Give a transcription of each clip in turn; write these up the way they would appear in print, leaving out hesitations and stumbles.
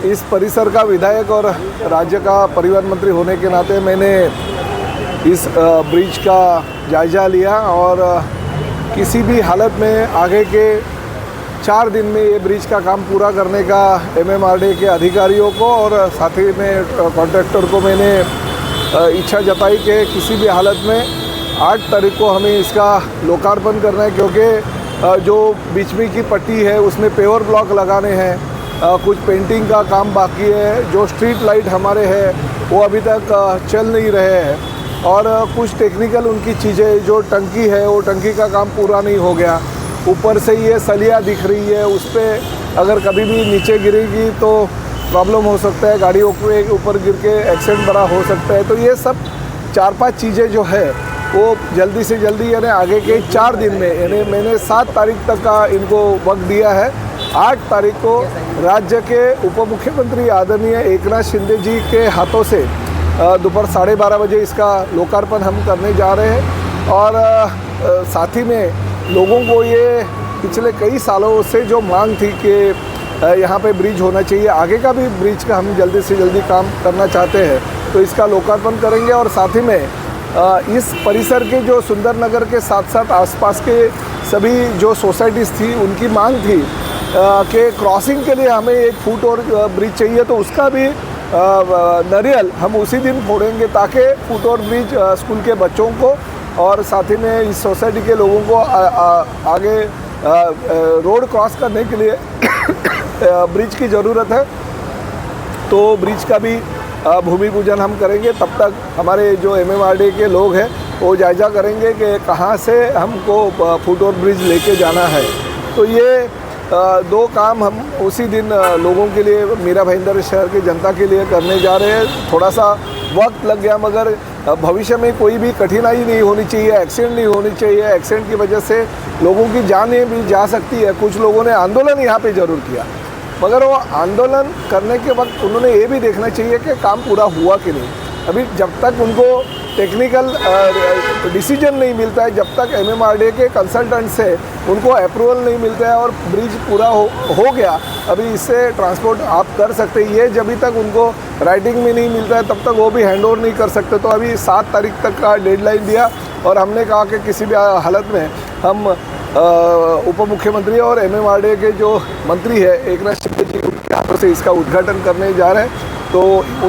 इस परिसर का विधायक और राज्य का परिवहन मंत्री होने के नाते मैंने इस ब्रिज का जायज़ा लिया और किसी भी हालत में आगे के 4 दिन में ये ब्रिज का काम पूरा करने का MMRDA के अधिकारियों को और साथ ही में कॉन्ट्रैक्टर को मैंने इच्छा जताई कि किसी भी हालत में 8 तारीख को हमें इसका लोकार्पण करना है, क्योंकि जो बीच में की पट्टी है उसमें पेवर ब्लॉक लगाने हैं, कुछ पेंटिंग का काम बाकी है, जो स्ट्रीट लाइट हमारे हैं वो अभी तक चल नहीं रहे हैं और कुछ टेक्निकल उनकी चीज़ें, जो टंकी है वो टंकी का काम पूरा नहीं हो गया। ऊपर से ये सलिया दिख रही है, उस पर अगर कभी भी नीचे गिरेगी तो प्रॉब्लम हो सकता है, गाड़ियों के ऊपर गिर के एक्सीडेंट बड़ा हो सकता है। तो ये सब 4-5 चीज़ें जो है वो जल्दी से जल्दी यानी आगे के 4 दिन में, यानी मैंने 7 तारीख तक का इनको वक्त दिया है। 8 तारीख को राज्य के उप मुख्यमंत्री आदरणीय एकनाथ शिंदे जी के हाथों से दोपहर 12:30 बजे इसका लोकार्पण हम करने जा रहे हैं। और साथ ही में लोगों को ये पिछले कई सालों से जो मांग थी कि यहाँ पे ब्रिज होना चाहिए, आगे का भी ब्रिज का हम जल्दी से जल्दी काम करना चाहते हैं, तो इसका लोकार्पण करेंगे। और साथ ही में इस परिसर के जो सुंदर नगर के साथ साथ आसपास के सभी जो सोसाइटीज़ थी उनकी मांग थी कि क्रॉसिंग के लिए हमें 1 फुट और ब्रिज चाहिए, तो उसका भी नारियल हम उसी दिन फोड़ेंगे ताकि फुट और ब्रिज स्कूल के बच्चों को और साथ ही में इस सोसाइटी के लोगों को आगे रोड क्रॉस करने के लिए ब्रिज की ज़रूरत है। तो ब्रिज का भी भूमि पूजन हम करेंगे। तब तक हमारे जो MMRDA के लोग हैं वो जायज़ा करेंगे कि कहाँ से हमको फुट और ब्रिज लेके जाना है। तो ये 2 काम हम उसी दिन लोगों के लिए, मीरा भाईंदर शहर की जनता के लिए करने जा रहे हैं। थोड़ा सा वक्त लग गया, मगर भविष्य में कोई भी कठिनाई नहीं होनी चाहिए, एक्सीडेंट नहीं होनी चाहिए। एक्सीडेंट की वजह से लोगों की जानें भी जा सकती है। कुछ लोगों ने आंदोलन यहाँ पे ज़रूर किया, मगर वो आंदोलन करने के वक्त उन्होंने ये भी देखना चाहिए कि काम पूरा हुआ कि नहीं। अभी जब तक उनको टेक्निकल डिसीजन नहीं मिलता है, जब तक MMRDA के कंसल्टेंट से उनको अप्रूवल नहीं मिलता है और ब्रिज पूरा हो गया, अभी इससे ट्रांसपोर्ट आप कर सकते हैं, ये जब तक उनको राइटिंग में नहीं मिलता है तब तक वो भी हैंड ओवर नहीं कर सकते। तो अभी 7 तारीख तक का डेडलाइन दिया और हमने कहा कि किसी भी हालत में हम उप मुख्यमंत्री और MMRDA के जो मंत्री है एकनाथ शिंदे जी, उनके हाथों से इसका उद्घाटन करने जा रहे हैं। तो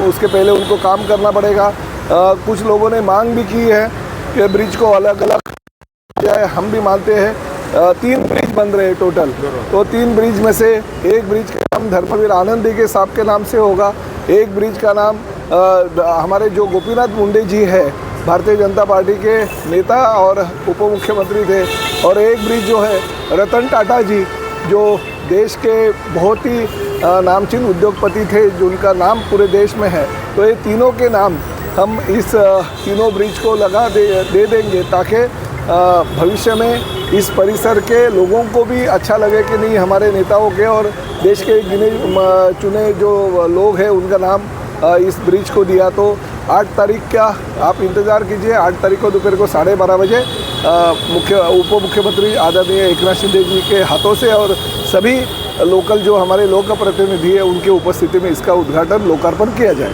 उसके पहले उनको काम करना पड़ेगा। कुछ लोगों ने मांग भी की है कि ब्रिज को अलग अलग जाए। हम भी मानते हैं 3 ब्रिज बन रहे हैं टोटल, तो 3 ब्रिज में से एक ब्रिज का नाम धर्मवीर आनंद के साहब के नाम से होगा, एक ब्रिज का नाम हमारे जो गोपीनाथ मुंडे जी है, भारतीय जनता पार्टी के नेता और उप मुख्यमंत्री थे, और एक ब्रिज जो है रतन टाटा जी, जो देश के बहुत ही नामचीन उद्योगपति थे, जिनका नाम पूरे देश में है। तो ये तीनों के नाम हम इस तीनों ब्रिज को लगा दे देंगे ताकि भविष्य में इस परिसर के लोगों को भी अच्छा लगे कि नहीं, हमारे नेताओं के और देश के गिने चुने जो लोग हैं उनका नाम इस ब्रिज को दिया। तो 8 तारीख का आप इंतज़ार कीजिए। 8 तारीख को दोपहर को 12:30 बजे उप मुख्यमंत्री आदरणीय एकनाथ शिंदे जी के हाथों से और सभी लोकल जो हमारे लोक प्रतिनिधि है उनकी उपस्थिति में इसका उद्घाटन लोकार्पण किया जाए।